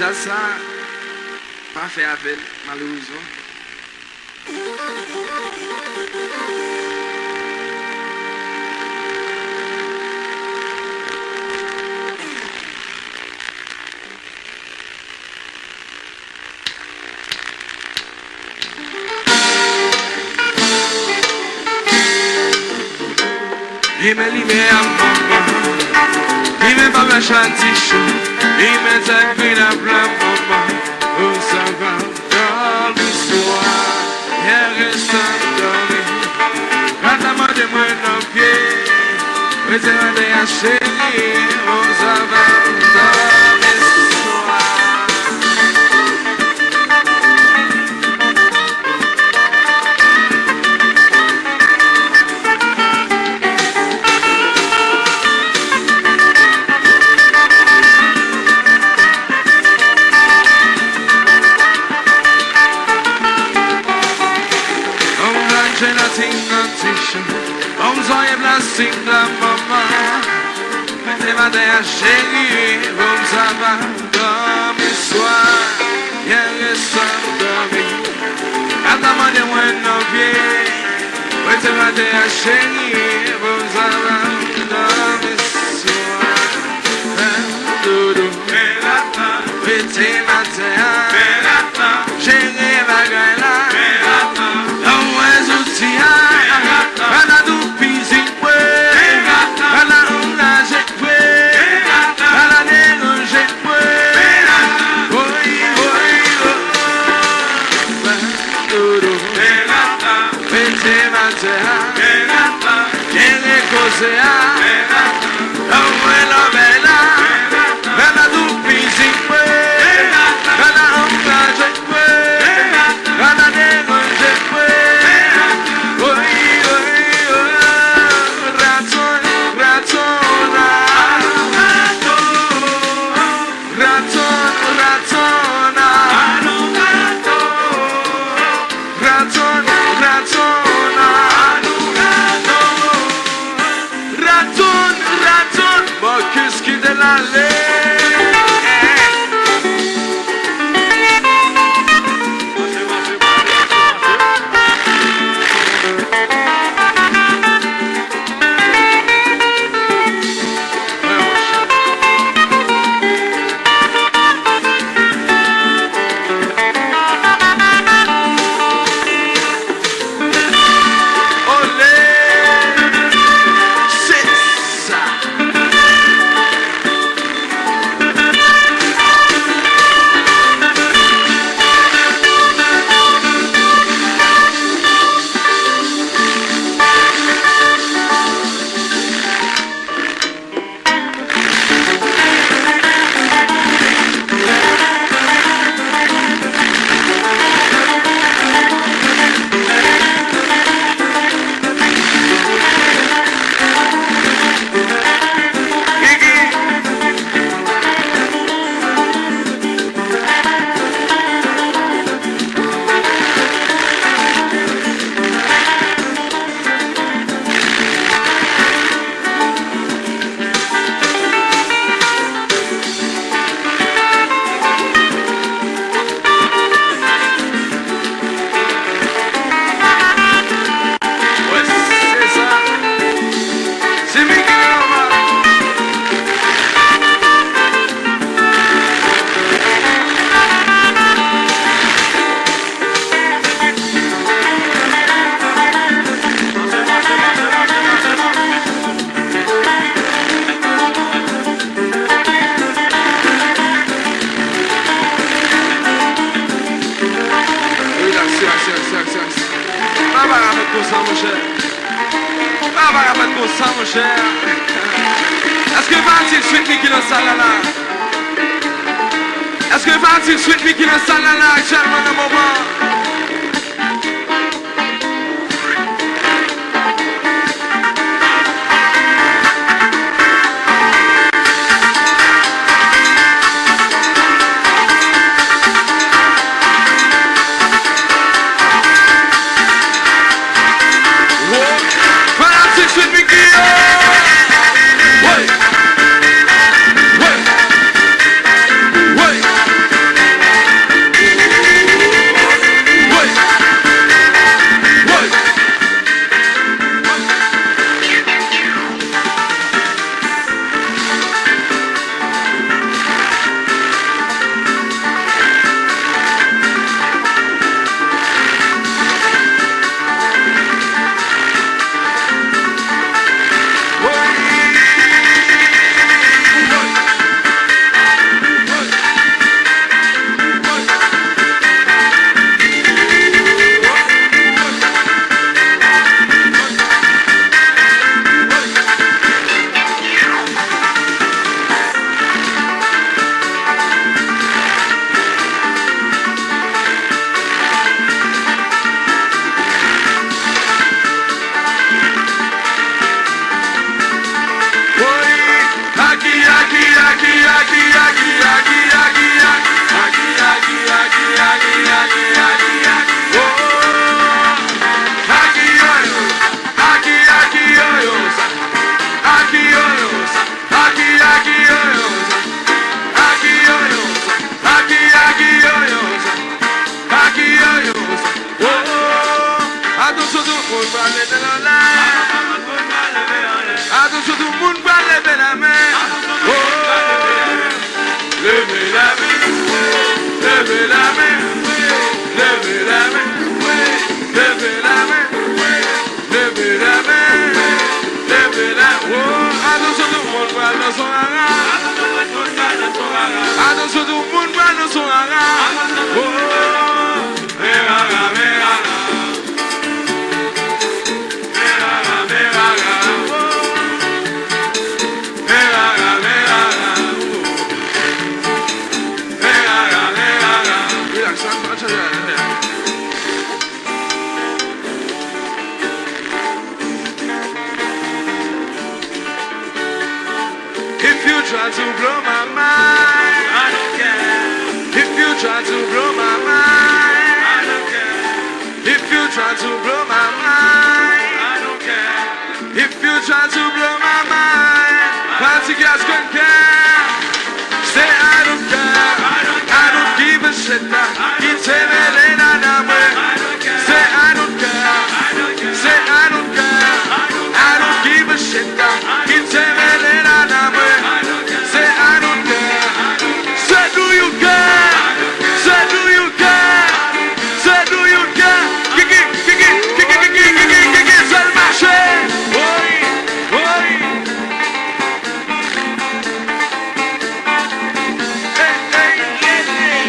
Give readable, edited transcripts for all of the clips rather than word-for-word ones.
Déjà ça, pas fait appel, malheureusement. Il me libère à maman, il me va me chanter chaud, il me t'accrit la plein maman, où ça va dans l'histoire, il reste endormi, quand la main de moi dans le pied, je te rendais à chérie, où ça va dans l'histoire. Om zou je blasting de mama, met de matin à chérie, om ça va dans mes soirs, y'a reste endormi, quand la main de moi non pied, met de matin à chérie, om ça va dans mes soirs, doudou, petit matin, chérie bagaille là, dans mes outils. Ela do pizinho, ela anda jeque, ela nego jeque, oi, duro, vete materra, ele cozea, não ela bela, ela do pizinho, ela anda jeque, ela nego jeque, oi. Est-ce que va-t-il suite qui dans salle là? Est-ce que va-t-il suite qui dans salle là actuellement dans le moment? Attention, tout le monde va lever la main. Oh, levez la main, levez la main, levez la main, levez la main, levez la main, levez la main. Oh, attention, tout le monde va dans son hara. Attention, tout le monde va dans son hara. Oh, merara, merara. If you try to blow my mind, I don't care. If you try to blow my mind, I don't care. If you try to blow my mind, I don't care. If you try to blow my mind, party guys can care. Say I don't care. I don't give a shit. It's everything I know. Say I don't care. Say I don't care. I don't give a shit. It's everything I know. Say I don't care. Say do you care? Say do you care? Say do you care? Kiki, kiki, kiki, kiki, kiki, kiki, c'est le marché. Oui, oui. Hey, hey, hey, hey.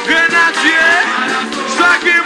Grenadier, ça qui